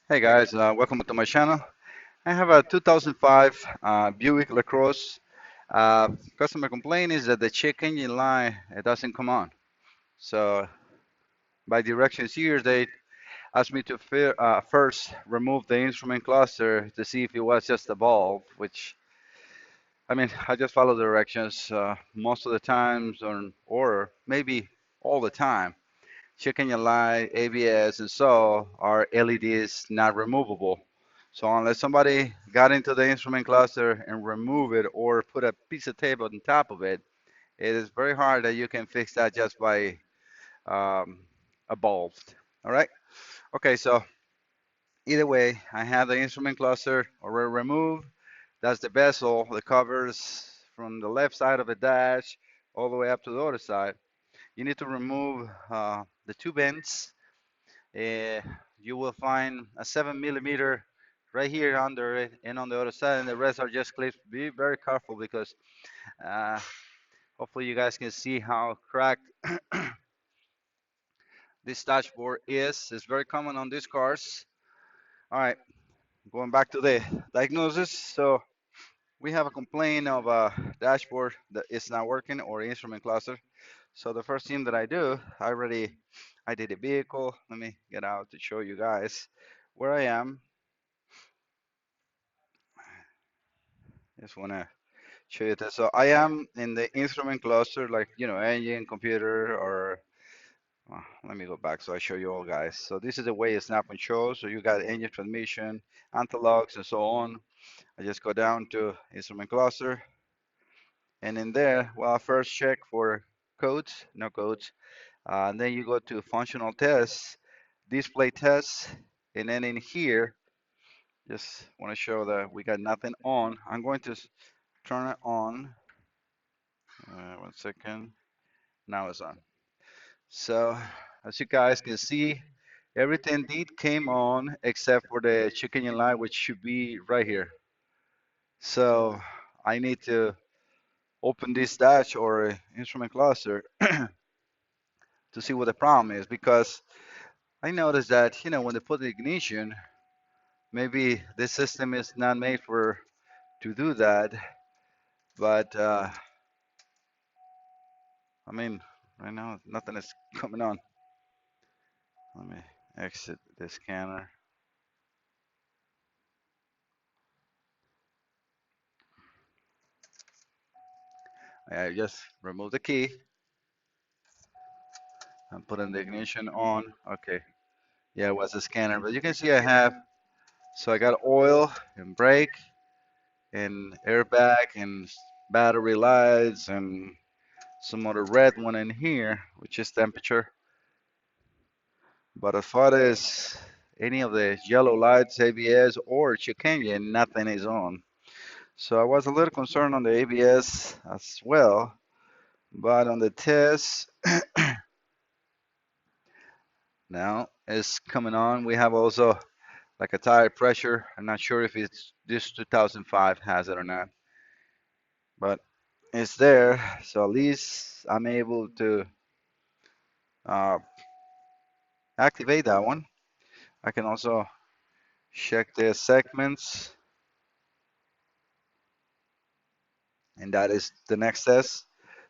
Hey guys, welcome to my channel. I have a 2005 Buick Lacrosse. Customer complaint is that the check engine light it doesn't come on. So by directions here, they asked me to first remove the instrument cluster to see if it was just a bulb, which I mean I just follow the directions most of the times, or maybe all the time. Check engine light, ABS, and so are LEDs not removable. So unless somebody got into the instrument cluster and remove it or put a piece of tape on top of it, it is very hard that you can fix that just by um, a bulb. All right. Okay. So either way, I have the instrument cluster already removed. That's the bezel, the covers from the left side of the dash all the way up to the other side. You need to remove the two bends. Uh, you will find a 7 millimeter right here under it and on the other side, and the rest are just clips. Be very careful because uh, hopefully you guys can see how cracked this dashboard is. It's very common on these cars. All right, going back to the diagnosis. So we have a complaint of a dashboard that is not working or instrument cluster. So the first thing that I did a vehicle. Let me get out to show you guys where I am. Just wanna show you that. So I am in the instrument cluster, like engine, computer, or let me go back so I show you all guys. So this is the way a snap-on shows. So you got engine, transmission, anti-locks, and so on. I just go down to instrument cluster, and in there, well, I first check for codes, no codes. And then you go to functional tests, display tests, and then in here, just want to show that we got nothing on. I'm going to turn it on. 1 second. Now it's on. So as you guys can see, everything did came on except for the chicken in line, which should be right here. So I need to open this dash or instrument cluster to see what the problem is because I noticed that when they put the ignition, maybe this system is not made for to do that. But I mean, right now nothing is coming on. Let me exit the scanner. I just remove the key and putting the ignition on. Okay, yeah, it was a scanner, but you can see I have, so I got oil and brake and airbag and battery lights and some other red one in here, which is temperature. But as far as any of the yellow lights, ABS or check engine, nothing is on. So I was a little concerned on the ABS as well, but on the test, now it's coming on. We have also like a tire pressure. I'm not sure if it's this 2005 has it or not, but it's there. So at least I'm able to uh, activate that one. I can also check the segments, and that is the next test.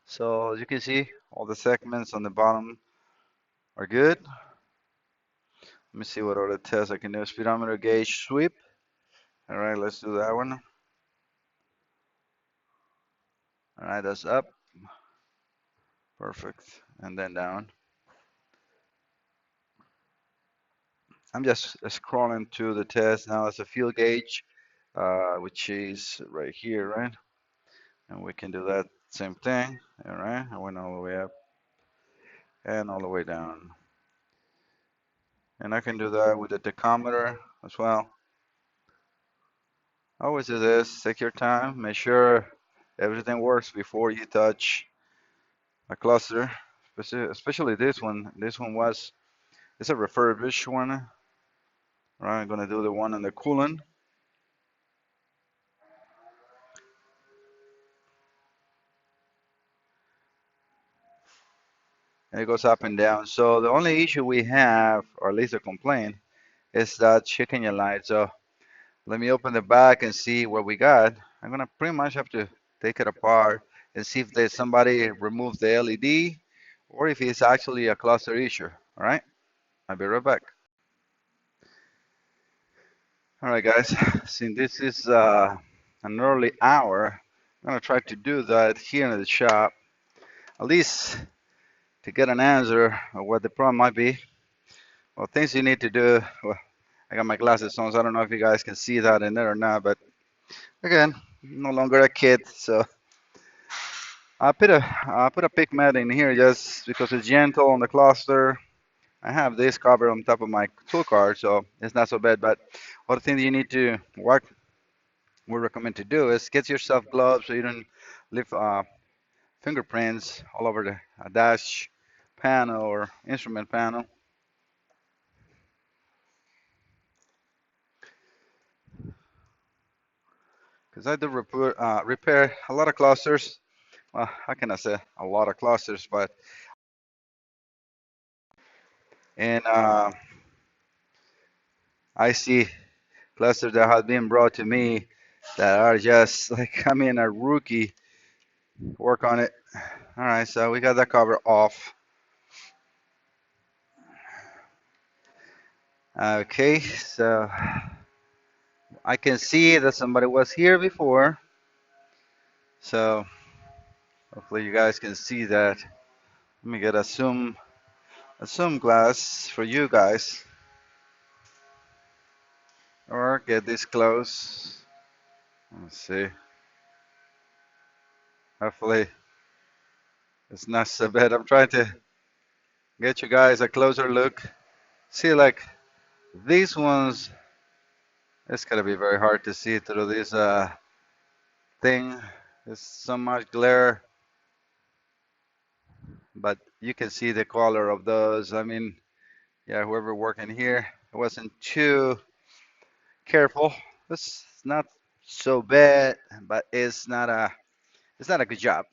So as you can see, all the segments on the bottom are good. Let me see what other tests I can do. Speedometer gauge sweep. All right, let's do that one. All right, that's up. Perfect. And then down. I'm just scrolling to the test now. It's a fuel gauge, which is right here, right? And we can do that same thing. All right, I went all the way up and all the way down. And I can do that with the tachometer as well. Always do this. Take your time. Make sure everything works before you touch a cluster. Especially this one. This one was, it's a refurbished one. All right, I'm gonna do the one on the coolant. And it goes up and down. So the only issue we have, or at least a complaint, is that chicken line. So let me open the back and see what we got. I'm gonna pretty much have to take it apart and see if there's somebody removed the LED or if it's actually a cluster issue. All right, I'll be right back. All right, guys, since this is an early hour, I'm gonna try to do that here in the shop, at least to get an answer of what the problem might be. Well, things you need to do. Well, I got my glasses on, so I don't know if you guys can see that in there or not. But again, no longer a kid, so I put a pick mat in here just because it's gentle on the cluster. I have this cover on top of my tool cart, so it's not so bad. But other thing that you need to what we recommend to do is get yourself gloves so you don't leave fingerprints all over the dash panel or instrument panel. Because I do repair a lot of clusters. Well, how can I say a lot of clusters, but and I see clusters that have been brought to me that are just like I mean a rookie work on it. All right, so we got that cover off. Okay, so I can see that somebody was here before, so hopefully you guys can see that. Let me get a zoom glass for you guys, or get this close. Let's see. Hopefully it's not so bad. I'm trying to get you guys a closer look. See, like these ones, it's gonna be very hard to see through this thing. There's so much glare, but you can see the color of those. I mean, yeah, whoever working here wasn't too careful. It's not so bad, but it's not a good job.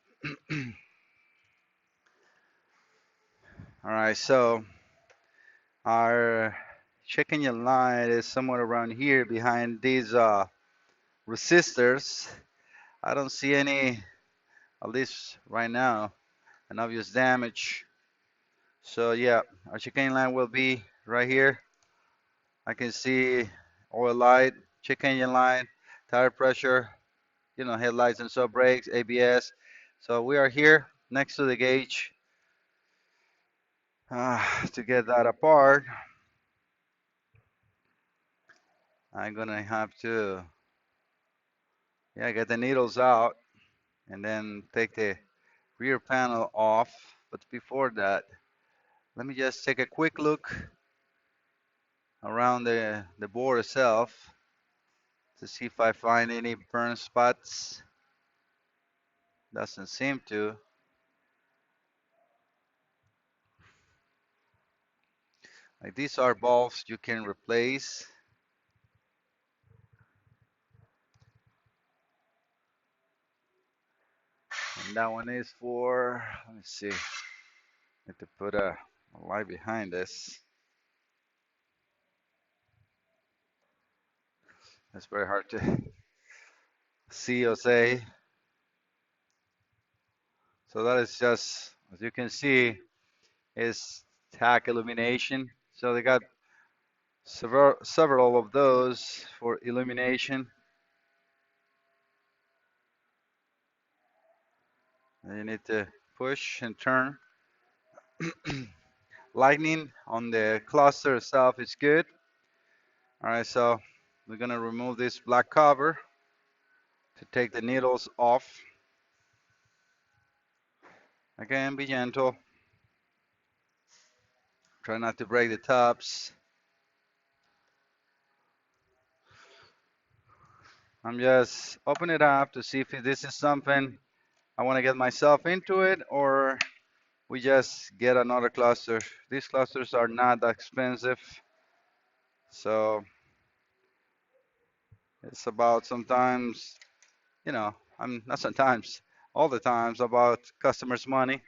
All right, so our chicken line is somewhere around here behind these resistors. I don't see any, at least right now, an obvious damage. So yeah, our chicken line will be right here. I can see oil light, check engine line, tire pressure, headlights and sub brakes, ABS. So we are here next to the gauge. To get that apart, I'm gonna have to, yeah, get the needles out and then take the rear panel off. But before that, let me just take a quick look around the board itself to see if I find any burn spots. Doesn't seem to. Like these are bulbs you can replace. And that one is for, let me see, need to put a light behind this. It's very hard to see or say. So that is just, as you can see, is tack illumination. So they got several of those for illumination. And you need to push and turn. Lightning on the cluster itself is good. All right, so we're gonna remove this black cover to take the needles off. Again, be gentle. Try not to break the tops. I'm just opening it up to see if this is something I want to get myself into it or we just get another cluster. These clusters are not that expensive. So it's about sometimes, I'm not sometimes, all the times about customers' money.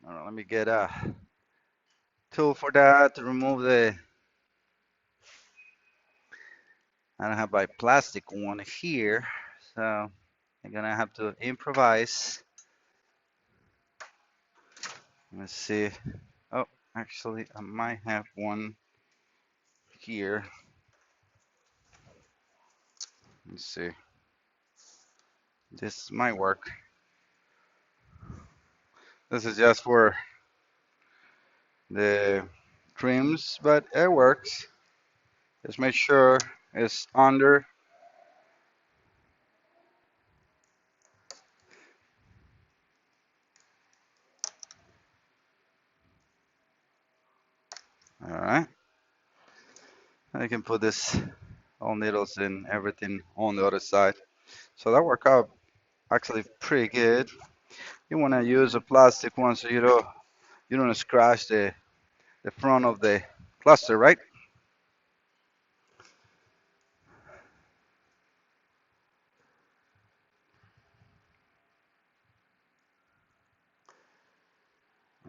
All right, let me get tool for that to remove the. I don't have my plastic one here, so I'm gonna have to improvise. Let's see. Oh, actually, I might have one here. Let's see. This might work. This is just for the trims, but it works. Just make sure it's under. All right. I can put this all needles and everything on the other side. So that worked out actually pretty good. You want to use a plastic one so you don't scratch the front of the cluster, right?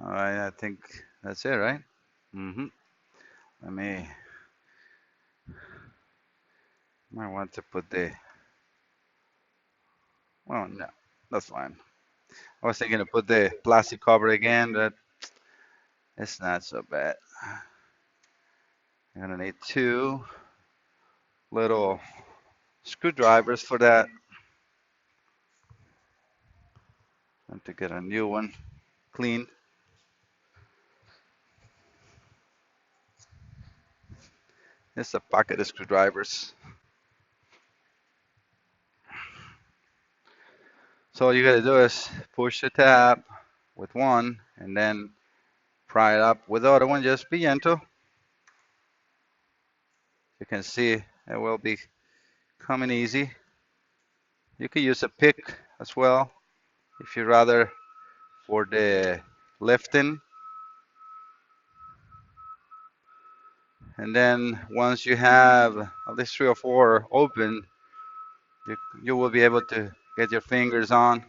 All right, I think that's it, right? Mm-hmm. Let me, might want to put well, no, that's fine. I was thinking to put the plastic cover again, but it's not so bad. I'm gonna need two little screwdrivers for that. And to get a new one clean. It's a packet of screwdrivers. So all you gotta do is push the tab with one and then pry it up with the other one. Just be gentle. You can see it will be coming easy. You can use a pick as well if you rather for the lifting. And then once you have at least three or four open, you will be able to get your fingers on.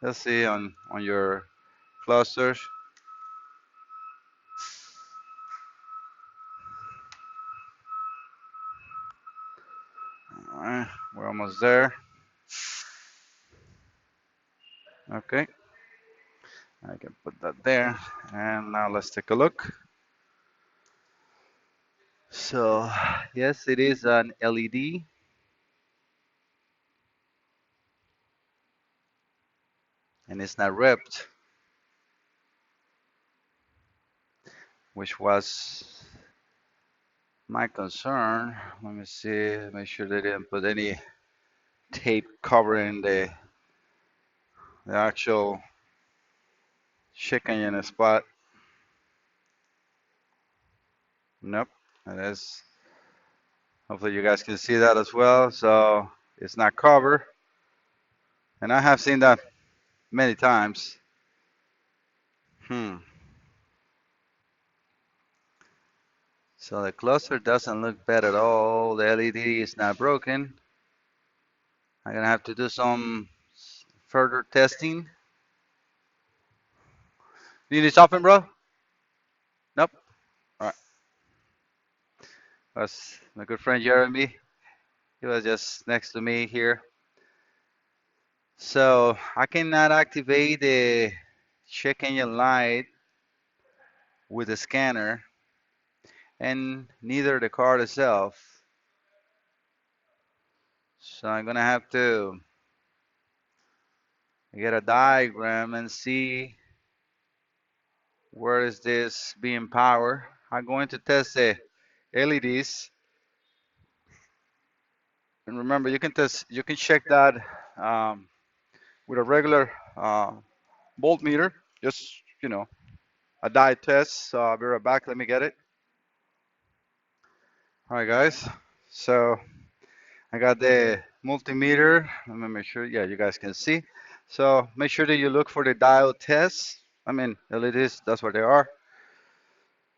Let's see on your clusters. All right, we're almost there. Okay, I can put that there. And now let's take a look. So, yes, it is an LED and it's not ripped, which was my concern. Let me see, make sure they didn't put any tape covering the actual chicken in a spot. Nope, it is. Hopefully you guys can see that as well. So it's not covered. And I have seen that many times. Hmm. So the cluster doesn't look bad at all. The LED is not broken. I'm gonna have to do some further testing. You need something, bro? Nope. All right. That's my good friend Jeremy. He was just next to me here. So I cannot activate the check engine light with the scanner and neither the card itself. So I'm gonna have to get a diagram and see where is this being powered. I'm going to test the LEDs. And remember, you can check that um, with a regular voltmeter. Just, a dye test. So I'll be right back. Let me get it. All right, guys. So I got the multimeter. Let me make sure. Yeah, you guys can see. So make sure that you look for the diode test. I mean, LEDs, that's what they are.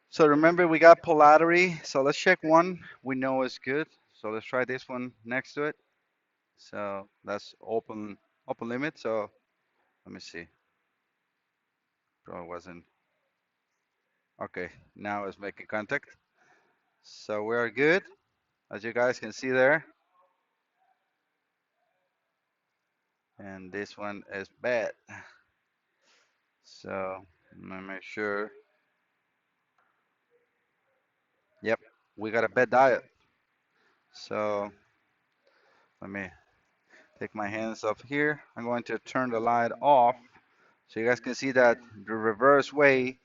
So remember, we got polarity. So let's check one. We know it's good. So let's try this one next to it. So that's open limit. So let me see. Probably wasn't. Okay, now it's making contact. So we are good, as you guys can see there. And this one is bad. So let me make sure. Yep, we got a bad diode. So let me take my hands off here. I'm going to turn the light off so you guys can see that the reverse way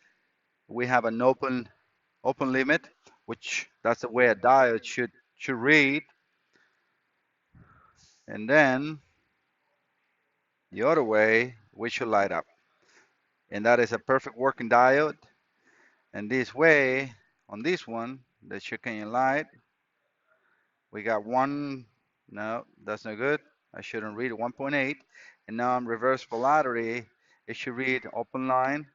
we have an open limit, which that's the way a diode should read. And then the other way we should light up. And that is a perfect working diode. And this way, on this one, the chicken light, we got one, no, that's not good. I shouldn't read 1.8. And now I'm reverse polarity. It should read open line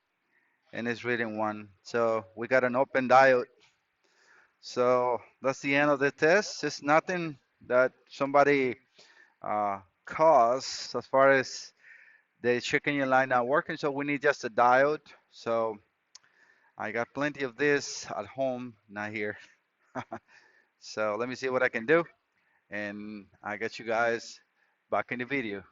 and it's reading one. So we got an open diode. So that's the end of the test. It's nothing that somebody caused as far as the chicken line not working. So we need just a diode. So I got plenty of this at home, not here. So let me see what I can do. And I got you guys back in the video.